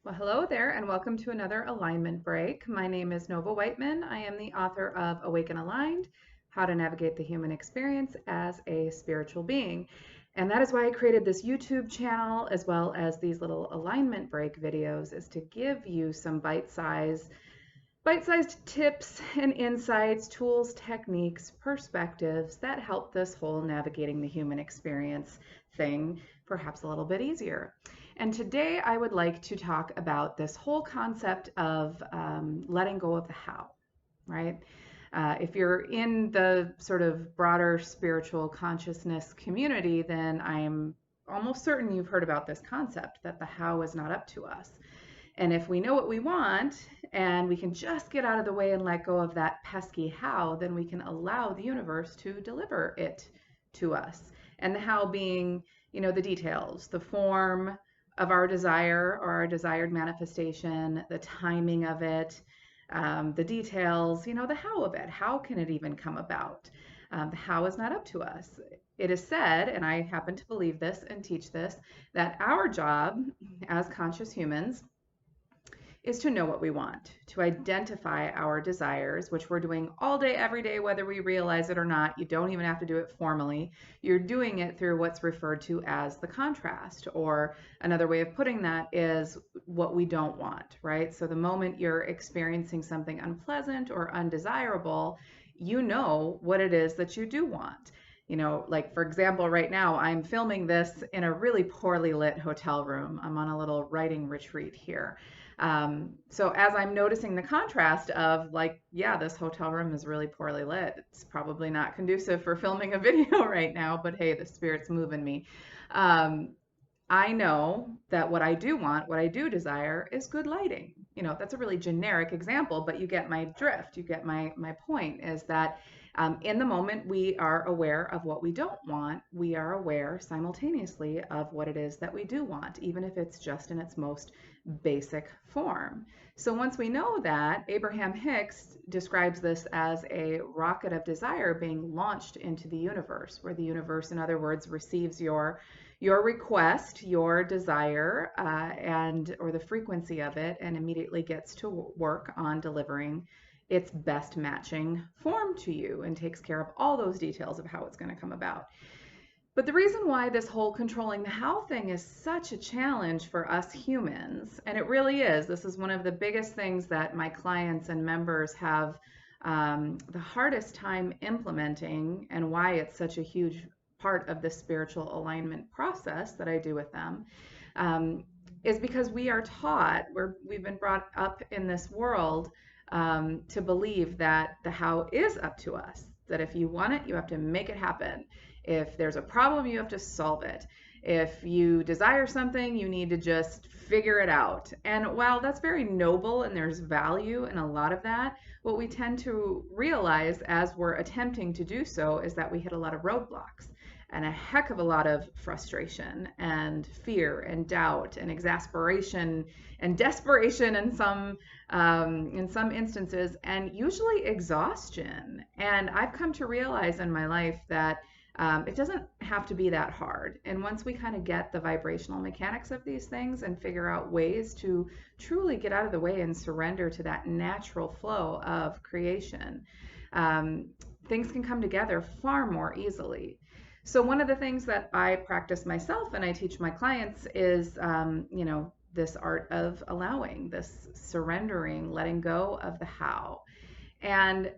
Well, hello there, and welcome to another alignment break. My name is Nova Whiteman. I am the author of Awaken Aligned: How to Navigate the Human Experience as a Spiritual Being. And that is why I created this YouTube channel as well as these little alignment break videos, is to give you some bite-sized tips and insights, tools, techniques, perspectives that help this whole navigating the human experience thing perhaps a little bit easier. And today I would like to talk about this whole concept of letting go of the how, right? If you're in the sort of broader spiritual consciousness community, then I'm almost certain you've heard about this concept that the how is not up to us. And if we know what we want and we can just get out of the way and let go of that pesky how, then we can allow the universe to deliver it to us. And the how being, the details, the form of our desire or our desired manifestation, the timing of it, the details, the how of it. How can it even come about? The how is not up to us. It is said, and I happen to believe this and teach this, that our job as conscious humans is to know what we want, to identify our desires, which we're doing all day, every day, whether we realize it or not. You don't even have to do it formally. You're doing it through what's referred to as the contrast, or another way of putting that is what we don't want, right? So the moment you're experiencing something unpleasant or undesirable, you know what it is that you do want. Like for example, right now I'm filming this in a really poorly lit hotel room. I'm on a little writing retreat here. So as I'm noticing the contrast of like, yeah, this hotel room is really poorly lit. It's probably not conducive for filming a video right now, but hey, the spirit's moving me. Um, I know that what I do want, what I do desire is good lighting. That's a really generic example, but you get my drift. You get my point is that in the moment we are aware of what we don't want. We are aware simultaneously of what it is that we do want, even if it's just in its most basic form. So once we know that, Abraham Hicks describes this as a rocket of desire being launched into the universe, where the universe, in other words, receives your request, your desire, and or the frequency of it, and immediately gets to work on delivering its best matching form to you and takes care of all those details of how it's going to come about. But the reason why this whole controlling the how thing is such a challenge for us humans, and it really is, this is one of the biggest things that my clients and members have the hardest time implementing, and why it's such a huge part of the spiritual alignment process that I do with them, is because we are taught, we've been brought up in this world to believe that the how is up to us, that if you want it, you have to make it happen. If there's a problem, you have to solve it. If you desire something, you need to just figure it out. And while that's very noble and there's value in a lot of that, what we tend to realize as we're attempting to do so is that we hit a lot of roadblocks and a heck of a lot of frustration and fear and doubt and exasperation and desperation in some instances, and usually exhaustion. And I've come to realize in my life that it doesn't have to be that hard. And once we kind of get the vibrational mechanics of these things and figure out ways to truly get out of the way and surrender to that natural flow of creation, things can come together far more easily. So one of the things that I practice myself and I teach my clients is, this art of allowing, this surrendering, letting go of the how. And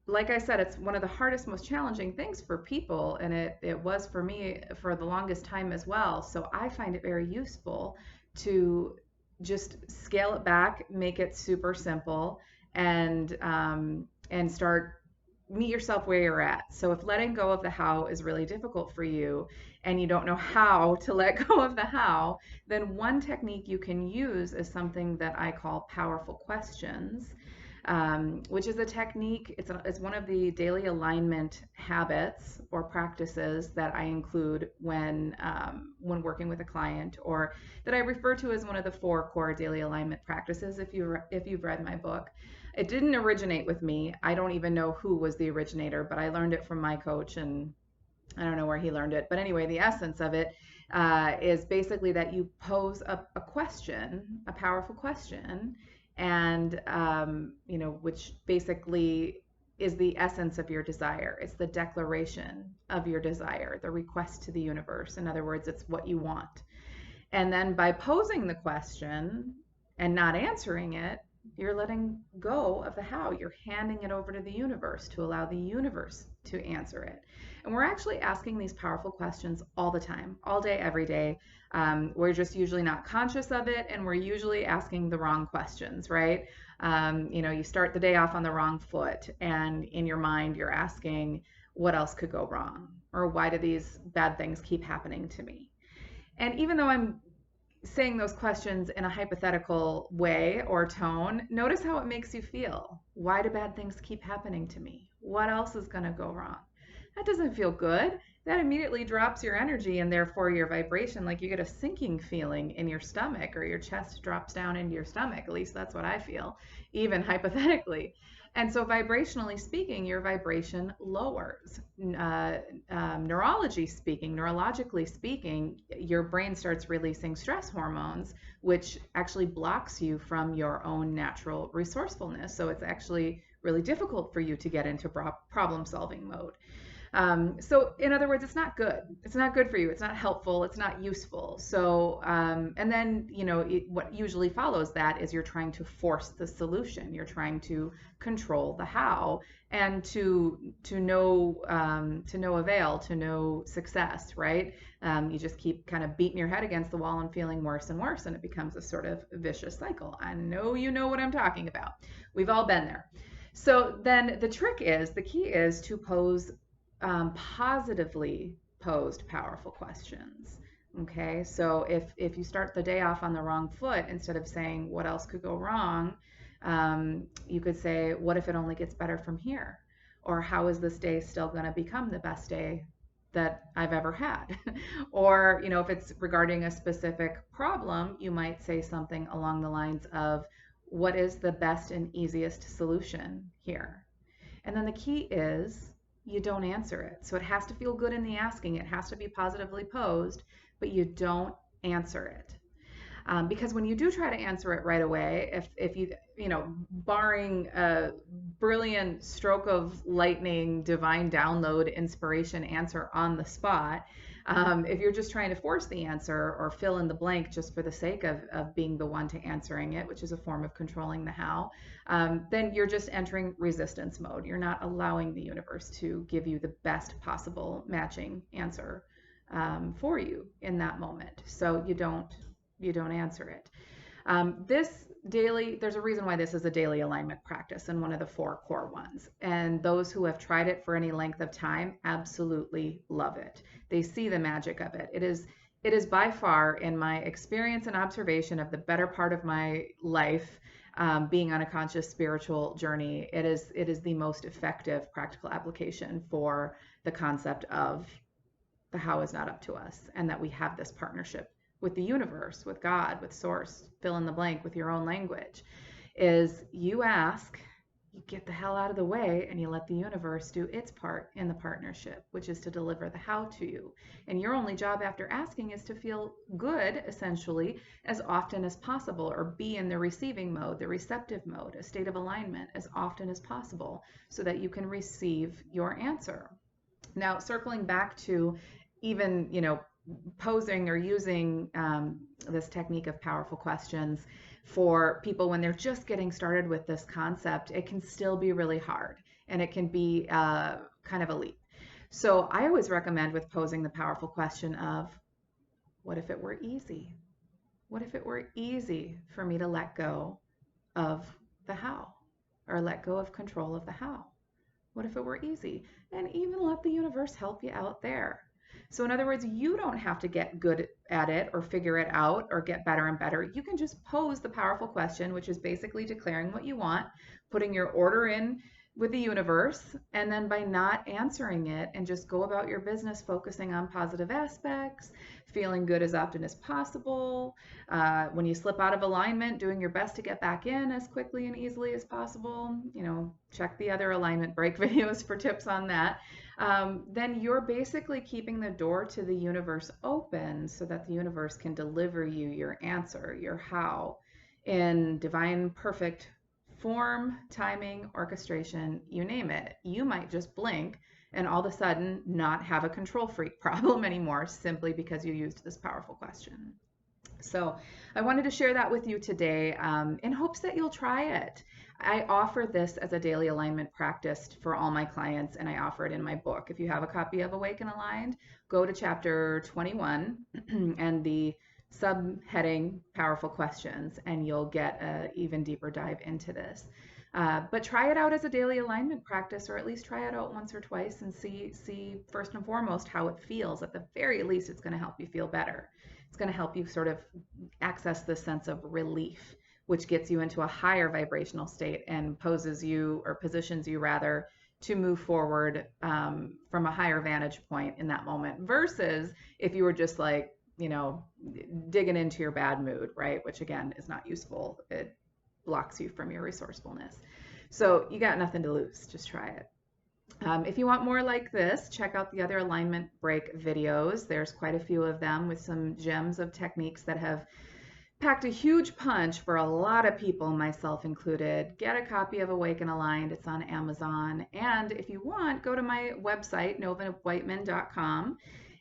like I said, it's one of the hardest, most challenging things for people, and it was for me for the longest time as well. So I find it very useful to just scale it back, make it super simple, and start meet yourself where you're at. So if letting go of the how is really difficult for you and you don't know how to let go of the how, then one technique you can use is something that I call powerful questions, which is a technique. It's one of the daily alignment habits or practices that I include when working with a client, or that I refer to as one of the 4 core daily alignment practices. If you've read my book, it didn't originate with me. I don't even know who was the originator, but I learned it from my coach, and I don't know where he learned it. But anyway, the essence of it is basically that you pose a question, a powerful question, and which basically is the essence of your desire. It's the declaration of your desire, the request to the universe. In other words, it's what you want. And then by posing the question and not answering it, you're letting go of the how. You're handing it over to the universe to allow the universe to answer it. And we're actually asking these powerful questions all the time, all day, every day. We're just usually not conscious of it, and we're usually asking the wrong questions, right? You start the day off on the wrong foot, and in your mind, you're asking, what else could go wrong? Or why do these bad things keep happening to me? And even though I'm saying those questions in a hypothetical way or tone, notice how it makes you feel. Why do bad things keep happening to me? What else is going to go wrong? That doesn't feel good. That immediately drops your energy and therefore your vibration. Like you get a sinking feeling in your stomach, or your chest drops down into your stomach. At least that's what I feel, even hypothetically. And so, vibrationally speaking, your vibration lowers. Neurologically speaking, your brain starts releasing stress hormones, which actually blocks you from your own natural resourcefulness. So, it's actually really difficult for you to get into problem solving mode. So in other words, it's not good. It's not good for you. It's not helpful. It's not useful. So, and then, what usually follows that is you're trying to force the solution. You're trying to control the how, and to no avail, to no success, right? You just keep kind of beating your head against the wall and feeling worse and worse, and it becomes a sort of vicious cycle. I know you know what I'm talking about. We've all been there. So then the key is to pose positively posed powerful questions. Okay, so if you start the day off on the wrong foot, instead of saying what else could go wrong, you could say, what if it only gets better from here? Or how is this day still going to become the best day that I've ever had? Or, if it's regarding a specific problem, you might say something along the lines of, what is the best and easiest solution here? And then the key is you don't answer it. So it has to feel good in the asking. It has to be positively posed, but you don't answer it. Because when you do try to answer it right away, if barring a brilliant stroke of lightning, divine download, inspiration answer on the spot, if you're just trying to force the answer or fill in the blank just for the sake of being the one to answering it, which is a form of controlling the how, then you're just entering resistance mode. You're not allowing the universe to give you the best possible matching answer for you in that moment. So you don't answer it. There's a reason why this is a daily alignment practice and one of the 4 core ones. And those who have tried it for any length of time absolutely love it. They see the magic of it. It is by far, in my experience and observation of the better part of my life, being on a conscious spiritual journey, it is the most effective practical application for the concept of the how is not up to us, and that we have this partnership with the universe, with God, with source, fill in the blank with your own language, is you ask, you get the hell out of the way, and you let the universe do its part in the partnership, which is to deliver the how to you. And your only job after asking is to feel good, essentially, as often as possible, or be in the receiving mode, the receptive mode, a state of alignment as often as possible, so that you can receive your answer. Now, circling back to even, posing or using this technique of powerful questions for people when they're just getting started with this concept, it can still be really hard, and it can be kind of a leap. So I always recommend, with posing the powerful question of, what if it were easy? What if it were easy for me to let go of the how, or let go of control of the how? What if it were easy? And even let the universe help you out there. So in other words, you don't have to get good at it or figure it out or get better and better. You can just pose the powerful question, which is basically declaring what you want, putting your order in with the universe, and then by not answering it and just go about your business focusing on positive aspects, feeling good as often as possible. When you slip out of alignment, doing your best to get back in as quickly and easily as possible. Check the other alignment break videos for tips on that. Then you're basically keeping the door to the universe open so that the universe can deliver you your answer, your how, in divine, perfect form, timing, orchestration, you name it. You might just blink and all of a sudden not have a control freak problem anymore simply because you used this powerful question. So I wanted to share that with you today in hopes that you'll try it. I offer this as a daily alignment practice for all my clients, and I offer it in my book. If you have a copy of Awake and Aligned, go to chapter 21 and the subheading Powerful Questions, and you'll get an even deeper dive into this. But try it out as a daily alignment practice, or at least try it out once or twice and see first and foremost how it feels. At the very least, it's going to help you feel better. It's going to help you sort of access this sense of relief, which gets you into a higher vibrational state and positions you rather to move forward from a higher vantage point in that moment, versus if you were just like, digging into your bad mood, right? Which again is not useful. It blocks you from your resourcefulness. So you got nothing to lose. Just try it. If you want more like this, check out the other alignment break videos. There's quite a few of them with some gems of techniques that have packed a huge punch for a lot of people, myself included. Get a copy of Awake and Aligned. It's on Amazon. And if you want, go to my website, novawhiteman.com,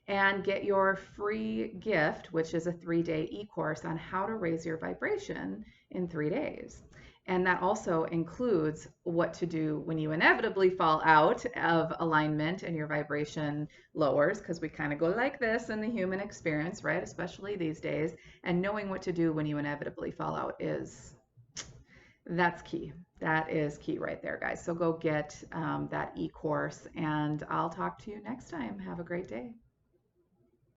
and get your free gift, which is a 3-day e-course on how to raise your vibration in 3 days. And that also includes what to do when you inevitably fall out of alignment and your vibration lowers, because we kind of go like this in the human experience, right? Especially these days. And knowing what to do when you inevitably fall out that's key. That is key right there, guys. So go get that e-course, and I'll talk to you next time. Have a great day.